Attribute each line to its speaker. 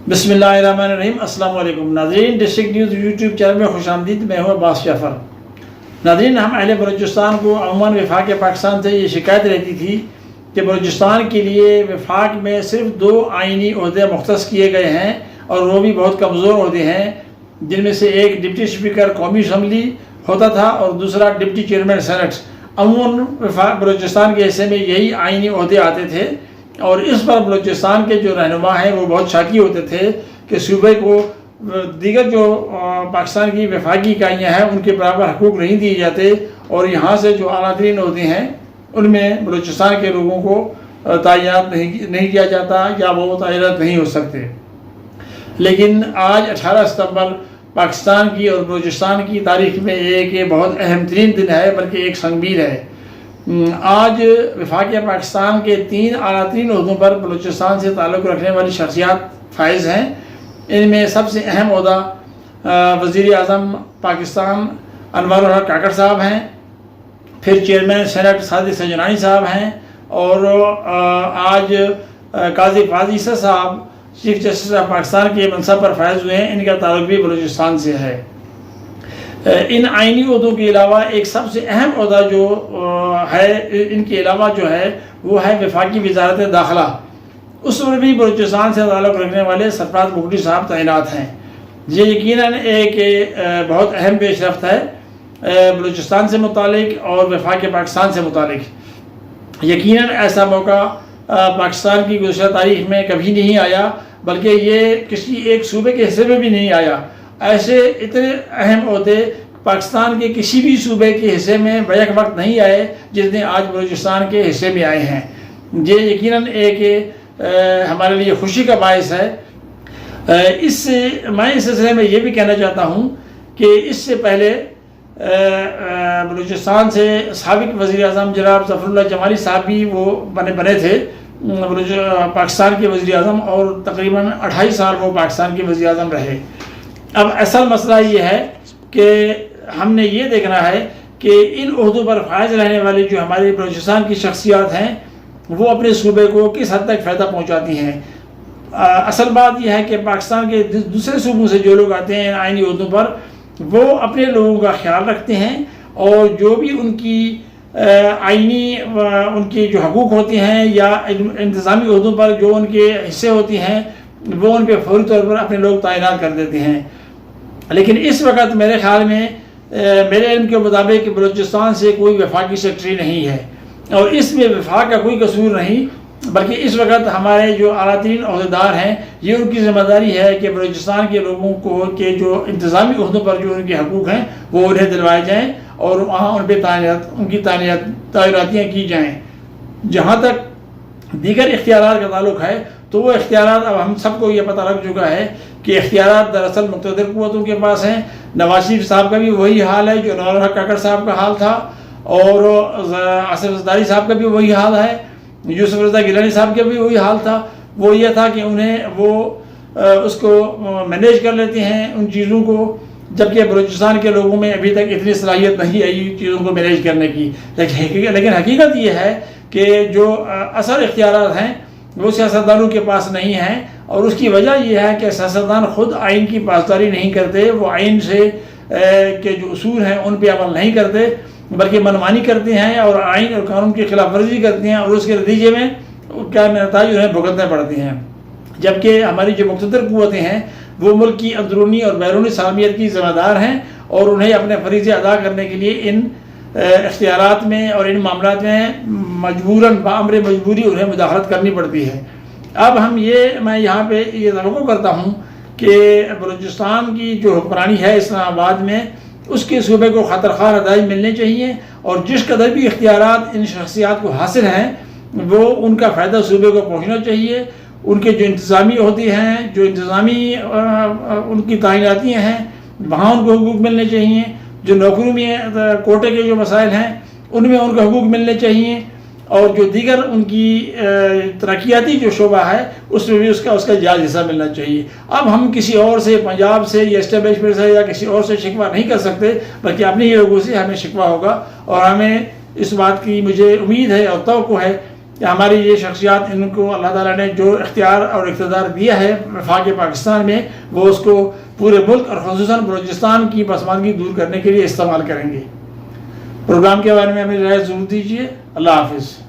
Speaker 1: بسم اللہ الرحمن الرحیم۔ السلام علیکم ناظرین، ڈسٹرکٹ نیوز یوٹیوب چینل میں خوش آمدید۔ میں ہوں عباس جعفر۔ ناظرین، ہم اہل بلوچستان کو عموماً وفاق پاکستان سے یہ شکایت رہتی تھی کہ بلوچستان کے لیے وفاق میں صرف 2 آئینی عہدے مختص کیے گئے ہیں اور وہ بھی بہت کمزور عہدے ہیں، جن میں سے ایک ڈپٹی اسپیکر قومی اسمبلی ہوتا تھا اور دوسرا ڈپٹی چیئرمین سینٹ۔ عموماً وفاق کے حصے میں یہی آئینی عہدے آتے تھے اور اس پر بلوچستان کے جو رہنما ہیں وہ بہت شاکی ہوتے تھے کہ صوبے کو دیگر جو پاکستان کی وفاقی اکائیاں ہیں ان کے برابر حقوق نہیں دیے جاتے اور یہاں سے جو اعلیٰ ترین عہدے ہیں ان میں بلوچستان کے لوگوں کو تعینات نہیں کیا جاتا یا وہ تعینات نہیں ہو سکتے۔ لیکن آج 18 ستمبر پاکستان کی اور بلوچستان کی تاریخ میں ایک بہت اہم ترین دن ہے، بلکہ ایک سنگمیر ہے۔ آج وفاق پاکستان کے 3 اعلیٰ ترین عہدوں پر بلوچستان سے تعلق رکھنے والی شخصیات فائز ہیں۔ ان میں سب سے اہم عہدہ وزیر اعظم پاکستان انوار الحق کاکڑ صاحب ہیں، پھر چیئرمین سینٹ سعدی سجنانی صاحب ہیں اور آج قاضی فاضل عیسی صاحب چیف جسٹس آف پاکستان کے منصب پر فائز ہوئے ہیں۔ ان کا تعلق بھی بلوچستان سے ہے۔ ان آئینی عہدوں کے علاوہ ایک سب سے اہم عہدہ جو ہے ان کے علاوہ جو ہے وہ ہے وفاقی وزارت داخلہ۔ اس میں بھی بلوچستان سے تعلق رکھنے والے سرفراز بگٹی صاحب تعینات ہیں۔ یہ یقیناً ایک بہت اہم پیش رفت ہے بلوچستان سے متعلق اور وفاق پاکستان سے متعلق۔ یقیناً ایسا موقع پاکستان کی گزشتہ تاریخ میں کبھی نہیں آیا، بلکہ یہ کسی ایک صوبے کے حصے میں بھی نہیں آیا۔ ایسے اتنے اہم عہدے پاکستان کے کسی بھی صوبے کے حصے میں بیک وقت نہیں آئے جتنے آج بلوچستان کے حصے میں آئے ہیں۔ یہ یقیناً ایک ہمارے لیے خوشی کا باعث ہے۔ میں اس سلسلے میں یہ بھی کہنا چاہتا ہوں کہ اس سے پہلے بلوچستان سے سابق وزیر اعظم جناب ظفر اللہ جمالی صاحب بھی وہ بنے تھے پاکستان کے وزیر اعظم، اور تقریباً 28 سال وہ پاکستان کے وزیر اعظم رہے۔ اب اصل مسئلہ یہ ہے کہ ہم نے یہ دیکھنا ہے کہ ان عہدوں پر فائز رہنے والی جو ہماری بلوچستان کی شخصیات ہیں وہ اپنے صوبے کو کس حد تک فائدہ پہنچاتی ہیں۔ اصل بات یہ ہے کہ پاکستان کے دوسرے صوبوں سے جو لوگ آتے ہیں آئینی عہدوں پر وہ اپنے لوگوں کا خیال رکھتے ہیں اور جو بھی ان کی آئینی ان کے جو حقوق ہوتے ہیں یا انتظامی عہدوں پر جو ان کے حصے ہوتے ہیں وہ ان پہ فوری طور پر اپنے لوگ تعینات کر دیتے ہیں۔ لیکن اس وقت میرے خیال میں میرے علم کے مطابق بلوچستان سے کوئی وفاقی سیکرٹری نہیں ہے اور اس میں وفاق کا کوئی قصور نہیں، بلکہ اس وقت ہمارے جو اعلیٰ ترین عہدیدار ہیں یہ ان کی ذمہ داری ہے کہ بلوچستان کے لوگوں کو کے جو انتظامی عہدوں پر جو ان کے حقوق ہیں وہ انہیں دلوائے جائیں اور وہاں ان پہ ان کی تعیناتیاں کی جائیں۔ جہاں تک دیگر اختیارات کا تعلق ہے تو وہ اختیارات اب ہم سب کو یہ پتہ لگ چکا ہے کہ اختیارات دراصل مقتدر قوتوں کے پاس ہیں۔ نواز شریف صاحب کا بھی وہی حال ہے جو انوار الحق کاکڑ صاحب کا حال تھا، اور آصف زرداری صاحب کا بھی وہی حال ہے، یوسف رضا گیلانی صاحب کا بھی وہی حال تھا۔ وہ یہ تھا کہ انہیں وہ اس کو مینیج کر لیتے ہیں ان چیزوں کو، جبکہ بلوچستان کے لوگوں میں ابھی تک اتنی صلاحیت نہیں آئی چیزوں کو مینیج کرنے کی۔ لیکن حقیقت یہ ہے کہ جو اصل اختیارات ہیں وہ سیاستدانوں کے پاس نہیں ہیں، اور اس کی وجہ یہ ہے کہ سیاستدان خود آئین کی پاسداری نہیں کرتے، وہ آئین سے کے جو اصول ہیں ان پہ عمل نہیں کرتے بلکہ منمانی کرتے ہیں اور آئین اور قانون کی خلاف ورزی کرتے ہیں، اور اس کے نتیجے میں کیا نتائج انہیں بھگتنے پڑتے ہیں۔ جبکہ ہماری جو مقتدر قوتیں ہیں وہ ملک کی اندرونی اور بیرونی سالمیت کی ذمہ دار ہیں اور انہیں اپنے فریضے ادا کرنے کے لیے ان اختیارات میں اور ان معاملات میں مجبوراً بامر مجبوری انہیں مداخلت کرنی پڑتی ہے۔ اب میں یہاں پہ یہ توقع کرتا ہوں کہ بلوچستان کی جو حکمرانی ہے اسلام آباد میں اس کے صوبے کو خاطرخواہ رہائی ملنے چاہیے، اور جس قدر بھی اختیارات ان شخصیات کو حاصل ہیں وہ ان کا فائدہ صوبے کو پہنچنا چاہیے۔ ان کے جو انتظامی عہدے ہیں، جو انتظامی ان کی تعیناتیاں ہیں وہاں ان کو حقوق ملنے چاہیے، جو نوکری میں کوٹے کے جو مسائل ہیں ان میں ان کو حقوق ملنے چاہیے، اور جو دیگر ان کی ترقیاتی جو شعبہ ہے اس میں بھی اس کا جائز حصہ ملنا چاہیے۔ اب ہم کسی اور سے پنجاب سے یا اسٹیبلشمنٹ سے یا کسی اور سے شکوہ نہیں کر سکتے، بلکہ اپنے ہی لوگوں سے ہمیں شکوہ ہوگا، اور ہمیں اس بات کی مجھے امید ہے اور توقع ہے کہ ہماری یہ شخصیات، ان کو اللہ تعالیٰ نے جو اختیار اور اقتدار دیا ہے وفاق پاکستان میں، وہ اس کو پورے ملک اور خصوصاً بلوچستان کی پسماندگی دور کرنے کے لیے استعمال کریں گے۔ پروگرام کے بارے میں ہمیں رائے ضرور دیجیے۔ اللہ حافظ۔